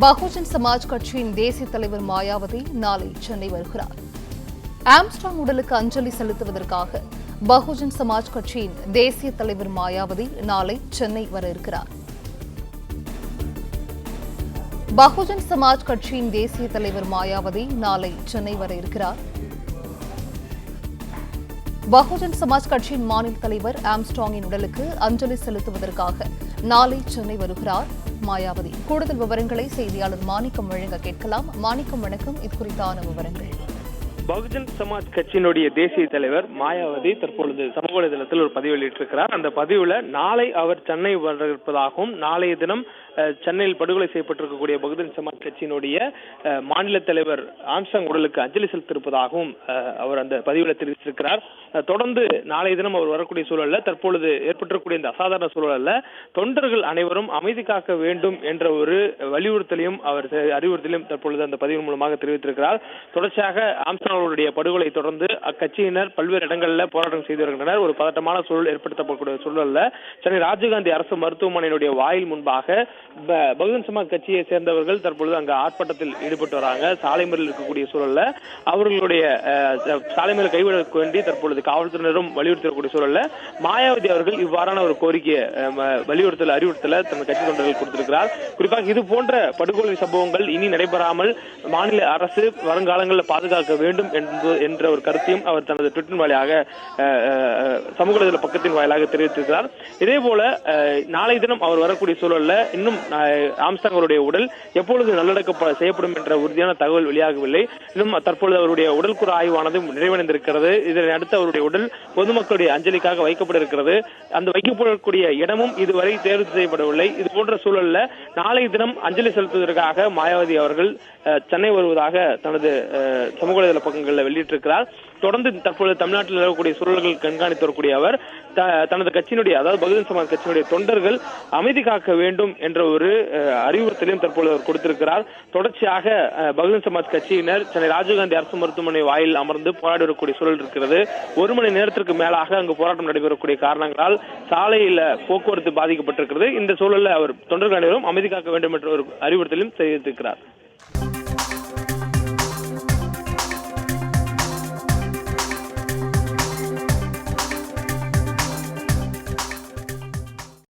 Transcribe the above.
பகுஜன் சமாஜ் கட்சியின் தேசிய தலைவர் மாயாவதி நாளை சென்னை வருகிறார். ஆம்ஸ்ட்ராங் உடலுக்கு அஞ்சலி செலுத்துவதற்காக பகுஜன் சமாஜ் கட்சியின் தேசிய தலைவர் மாயாவதி நாளை சென்னை வர இருக்கிறார். பகுஜன் சமாஜ் கட்சியின் தேசிய தலைவர் மாயாவதி நாளை சென்னை வர இருக்கிறார். பகுஜன் சமாஜ் கட்சியின் மாநில தலைவர் ஆம்ஸ்ட்ராங்கின் உடலுக்கு அஞ்சலி செலுத்துவதற்காக நாளை சென்னை வருகிறார் மாயாவதி. கூடுதல் விவரங்களை செய்தியாளர் மாணிக்கம் வழங்க கேட்கலாம். மாணிக்கம், வணக்கம். இது குறித்தான விவரங்கள். பகுஜன் சமாஜ் கட்சியினுடைய தேசிய தலைவர் மாயாவதி தற்பொழுது சமூக வலைதளத்தில் ஒரு பதிவு வெளியிட்டிருக்கிறார். அந்த பதிவுல நாளை அவர் சென்னை வர இருப்பதாகவும், நாளைய தினம் சென்னையில் படுகொலை செய்யப்பட்டிருக்கக்கூடிய பகுஜன் சமாஜ் கட்சியினுடைய மாநில தலைவர் ஆம்ஸ்ட்ராங் உடலுக்கு அஞ்சலி செலுத்தியிருப்பதாகவும் அவர் அந்த பதிவுல தெரிவித்திருக்கிறார். தொடர்ந்து நாளைய தினம் அவர் வரக்கூடிய சூழல்ல தற்பொழுது ஏற்பட்டிருக்கக்கூடிய இந்த அசாதாரண சூழல்ல தொண்டர்கள் அனைவரும் அமைதி காக்க வேண்டும் என்ற ஒரு வலியுறுத்தலையும் அவர் அறிவுறுத்தலையும் தற்பொழுது அந்த பதிவு மூலமாக தெரிவித்திருக்கிறார். தொடர்ச்சியாக ஆம்ஸ்ட்ராங் அவருடைய படுகொலை தொடர்ந்து அக்கட்சியினர் பல்வேறு இடங்களில் போராட்டம் செய்து வருகின்றனர். ஒரு பதட்டமான சூழல் ஏற்படுத்தப்படக்கூடிய சூழல்ல சென்னை ராஜீவ்காந்தி அரசு மருத்துவமனையினுடைய வாயில் முன்பாக பகுஜன் சமாஜ் கட்சியை சேர்ந்தவர்கள் தற்பொழுது அங்கு ஆர்ப்பாட்டத்தில் ஈடுபட்டு வராங்க. சாலை மறியலில் இருக்கக்கூடிய சூழல்ல அவர்களுடைய சாலை மறியல் கைவிட வேண்டி தற்பொழுது காவல்துறையினரும் வலியுறுத்தக்கூடிய சூழல்ல மாயாவதி அவர்கள் இவ்வாறான ஒரு கோரிக்கையை அறிவுறுத்தல தன் கட்சி தொண்டர்கள் கொடுத்திருக்கிறார். குறிப்பாக இது போன்ற படுகொலை சம்பவங்கள் இனி நடைபெறாமல் மாநில அரசு வருங்காலங்களில் பாதுகாக்க வேண்டும் என்ற ஒரு கருத்தையும் அவர் தனது ட்விட்டர் வாயிலாக சமூக வலைதள பக்கத்தின் வாயிலாக தெரிவித்திருக்கிறார். இதே போல நாளை தினம் அவர் வரக்கூடிய சூழல்ல இன்னும் ஆம்ஸ்ட்ராங் அவருடைய உடல் எப்பொழுது நல்லடக்கம் செய்யப்படும் என்ற உறுதியான தகவல் வெளியாகவில்லை. இன்னும் தற்பொழுது அவருடைய உடல்குறு ஆய்வானது நிறைவடைந்திருக்கிறது. இதனை அடுத்து அவருடைய உடல் பொதுமக்களுடைய அஞ்சலிக்காக வைக்கப்பட இருக்கிறது. அந்த வைக்கப்படக்கூடிய இடமும் இதுவரை தேர்வு செய்யப்படவில்லை. இது போன்ற சூழல்ல நாளை தினம் அஞ்சலி செலுத்துவதற்காக மாயாவதி அவர்கள் சென்னை வருவதாக தனது சமூக வலைதள பக்கங்களில் வெளியிட்டிருக்கிறார். தொடர்ந்து தற்பொழுது தமிழ்நாட்டில் நிலவக்கூடிய சூழல்கள் கண்காணித்து வரக்கூடிய அவர் தனது கட்சியினுடைய, அதாவது பகுஜன் சமாஜ் கட்சியினுடைய தொண்டர்கள் அமைதி காக்க வேண்டும் என்ற ஒரு அறிவுறுத்தலையும் தற்பொழுது அவர் கொடுத்திருக்கிறார். தொடர்ச்சியாக பகுஜன் சமாஜ் கட்சியினர் சென்னை ராஜீவ்காந்தி அரசு மருத்துவமனை வாயில் அமர்ந்து போராடி வரக்கூடிய சூழல் இருக்கிறது. 1 மணி நேரத்திற்கு மேலாக அங்கு போராட்டம் நடைபெறக்கூடிய காரணங்களால் சாலையில போக்குவரத்து பாதிக்கப்பட்டிருக்கிறது. இந்த சூழலில் அவர் தொண்டர்கள் அனைவரும் அமைதி காக்க வேண்டும் என்ற ஒரு அறிவுறுத்தலையும் தெரிவித்திருக்கிறார்.